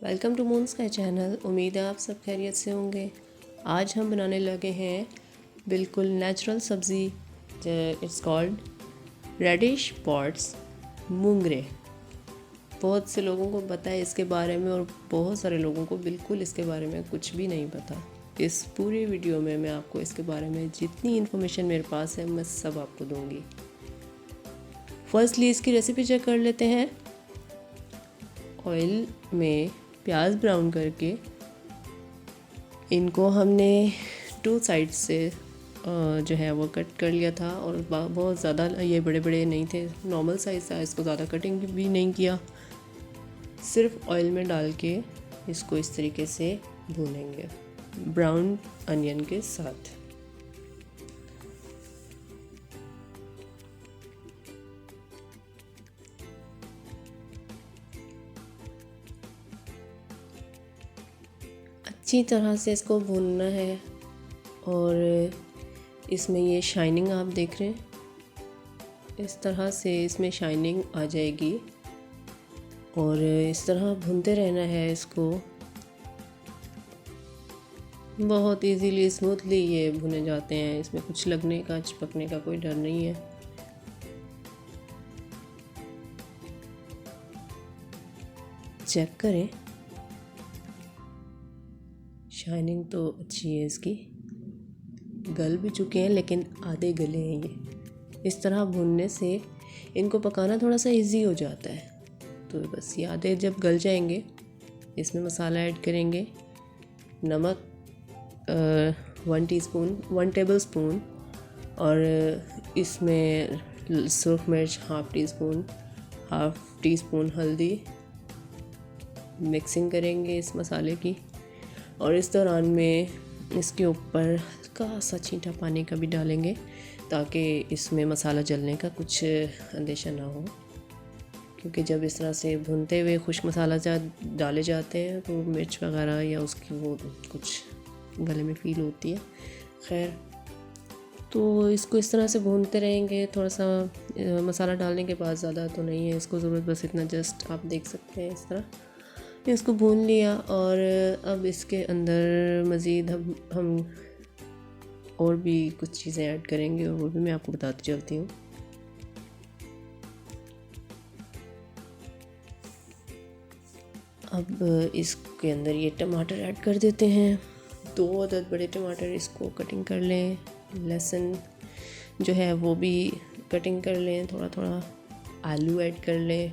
Welcome to moon sky channel. उम्मीद है आप सब खैरियत से होंगे। आज हम बनाने लगे हैं बिल्कुल नेचुरल सब्ज़ी। इट्स कॉल्ड रेडिश पॉट्स, मूंगरे। बहुत से लोगों को पता है इसके बारे में और बहुत सारे लोगों को बिल्कुल इसके बारे में कुछ भी नहीं पता। इस पूरी वीडियो में मैं आपको इसके बारे में जितनी इन्फॉर्मेशन मेरे पास है मैं सब आपको दूंगी। फर्स्टली इसकी रेसिपी चेक कर लेते हैं। ऑयल में प्याज ब्राउन करके इनको हमने 2 साइड से जो है वो कट कर लिया था और बहुत ज़्यादा ये बड़े बड़े नहीं थे, नॉर्मल साइज़ था। इसको ज़्यादा कटिंग भी नहीं किया, सिर्फ ऑयल में डाल के इसको इस तरीके से भूनेंगे ब्राउन अनियन के साथ। अच्छी तरह से इसको भूनना है और इसमें ये शाइनिंग आप देख रहे हैं, इस तरह से इसमें शाइनिंग आ जाएगी और इस तरह भूनते रहना है इसको। बहुत इजीली स्मूथली ये भुने जाते हैं, इसमें कुछ लगने का चिपकने का कोई डर नहीं है। चेक करें, शाइनिंग तो अच्छी है इसकी, गल भी चुके हैं लेकिन आधे गले हैं ये। इस तरह भूनने से इनको पकाना थोड़ा सा इजी हो जाता है। तो बस ये आधे जब गल जाएंगे इसमें मसाला ऐड करेंगे। नमक 1 टेबल स्पून और इसमें सुरख मिर्च हाफ टी स्पून हल्दी। मिक्सिंग करेंगे इस मसाले की और इस दौरान में इसके ऊपर हल्का सा छींटा पानी का भी डालेंगे ताकि इसमें मसाला जलने का कुछ अंदेशा ना हो, क्योंकि जब इस तरह से भूनते हुए खुश्क मसाला डाले जाते हैं तो मिर्च वगैरह या उसकी वो कुछ गले में फील होती है। खैर, तो इसको इस तरह से भूनते रहेंगे। थोड़ा सा मसाला डालने के बाद ज़्यादा तो नहीं है इसको ज़रूरत, बस इतना जस्ट आप देख सकते हैं। इस तरह इसको भून लिया और अब इसके अंदर मज़ीद हम और भी कुछ चीज़ें ऐड करेंगे और वो भी मैं आपको बताती चलती हूँ। अब इसके अंदर ये टमाटर ऐड कर देते हैं। 2 अदद बड़े टमाटर, इसको कटिंग कर लें। लहसुन जो है वो भी कटिंग कर लें थोड़ा थोड़ा। आलू ऐड कर लें।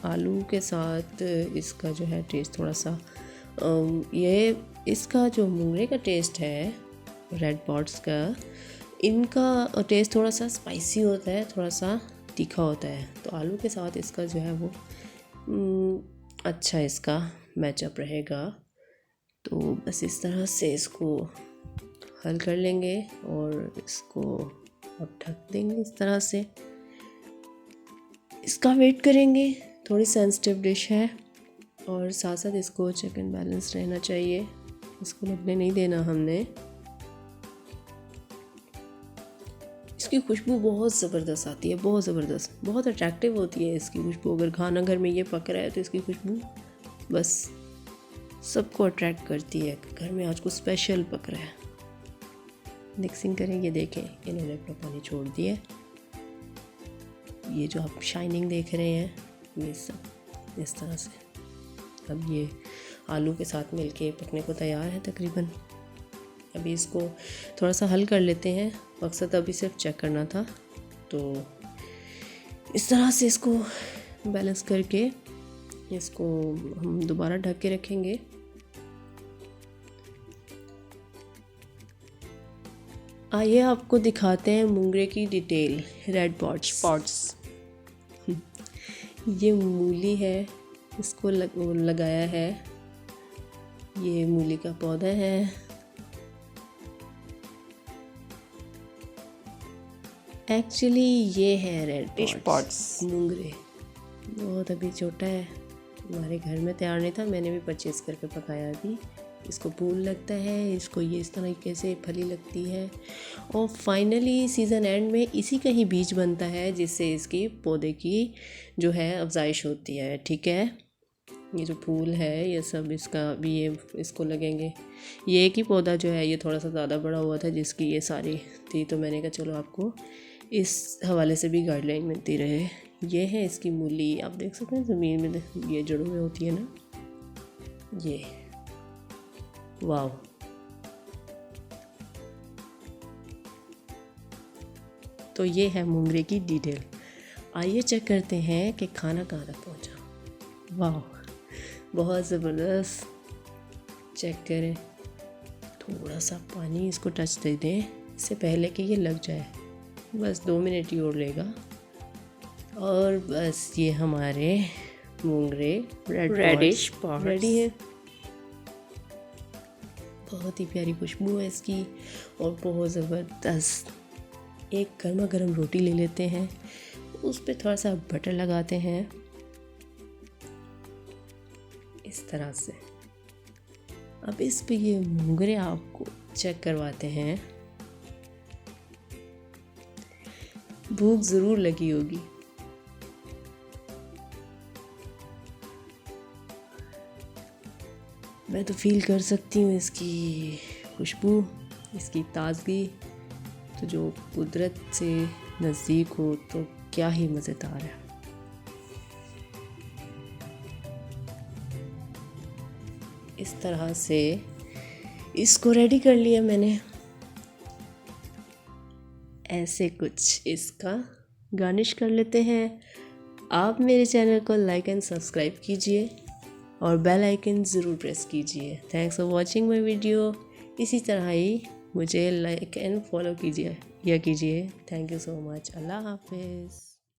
आलू के साथ इसका जो है टेस्ट थोड़ा सा ये इसका जो मूंगरे का टेस्ट है, रेड पॉट्स का, इनका टेस्ट थोड़ा सा स्पाइसी होता है, थोड़ा सा तीखा होता है। तो आलू के साथ इसका जो है वो अच्छा इसका मैचअप रहेगा। तो बस इस तरह से इसको हल कर लेंगे और इसको अब ढक देंगे इस तरह से। इसका वेट करेंगे। थोड़ी सेंसिटिव डिश है और साथ साथ इसको चेक एंड बैलेंस रहना चाहिए, इसको लगने नहीं देना हमने। इसकी खुशबू बहुत ज़बरदस्त आती है, बहुत ज़बरदस्त, बहुत अट्रैक्टिव होती है इसकी खुशबू। अगर खाना घर में ये पक रहा है तो इसकी खुशबू बस सबको अट्रैक्ट करती है, घर में आज कुछ स्पेशल पक रहा है। मिक्सिंग करेंगे। देखें, इन्होंने अपना पानी छोड़ दिया। ये जो आप शाइनिंग देख रहे हैं ये सब इस तरह से अब ये आलू के साथ मिलके पकने को तैयार है तकरीबन। अभी इसको थोड़ा सा हल कर लेते हैं, मकसद अभी सिर्फ चेक करना था। तो इस तरह से इसको बैलेंस करके इसको हम दोबारा ढक के रखेंगे। आइए आपको दिखाते हैं मूंगरे की डिटेल। रेड पॉट्स ये मूली है, इसको लगाया है। ये मूली का पौधा है। एक्चुअली ये है रेड पॉट्स मूंगरे। बहुत अभी छोटा है, हमारे घर में तैयार नहीं था, मैंने भी परचेज़ करके पकाया। अभी इसको फूल लगता है, इसको ये इस तरीके से फली लगती है और फाइनली सीज़न एंड में इसी का ही बीज बनता है जिससे इसकी पौधे की जो है अफजाइश होती है। ठीक है, ये जो फूल है ये सब इसका भी ये इसको लगेंगे। ये एक ही पौधा जो है ये थोड़ा सा ज़्यादा बड़ा हुआ था जिसकी ये सारी थी, तो मैंने कहा चलो आपको इस हवाले से भी गाइडलाइन मिलती रहे। ये है इसकी मूली, आप देख सकते हैं ज़मीन में ये जड़ों में होती है ना, ये वाह। तो ये है मोंगरे की डिटेल। आइए चेक करते हैं कि खाना कहाँ तक पहुँचा। वाह, बहुत ज़बरदस्त। चेक करें, थोड़ा सा पानी इसको टच दे दें इससे पहले कि ये लग जाए, बस 2 मिनट ही और लेगा और बस ये हमारे मोंगरे रेडिश पॉट्स रेडी है। बहुत ही प्यारी खुशबू है इसकी और बहुत ज़बरदस्त। एक गर्मा गर्म रोटी ले लेते हैं, उस पर थोड़ा सा बटर लगाते हैं इस तरह से। अब इस पे ये मोंगरे आपको चेक करवाते हैं। भूख ज़रूर लगी होगी। मैं तो फील कर सकती हूँ इसकी खुशबू, इसकी ताज़गी। तो जो कुदरत से नज़दीक हो तो क्या ही मज़ेदार है। इस तरह से इसको रेडी कर लिया मैंने। ऐसे कुछ इसका गार्निश कर लेते हैं। आप मेरे चैनल को लाइक एंड सब्सक्राइब कीजिए और बेल आइकन ज़रूर प्रेस कीजिए। Thanks for watching my video. इसी तरह ही मुझे लाइक एंड फॉलो कीजिए। Thank you so much. अल्लाह हाफिज़।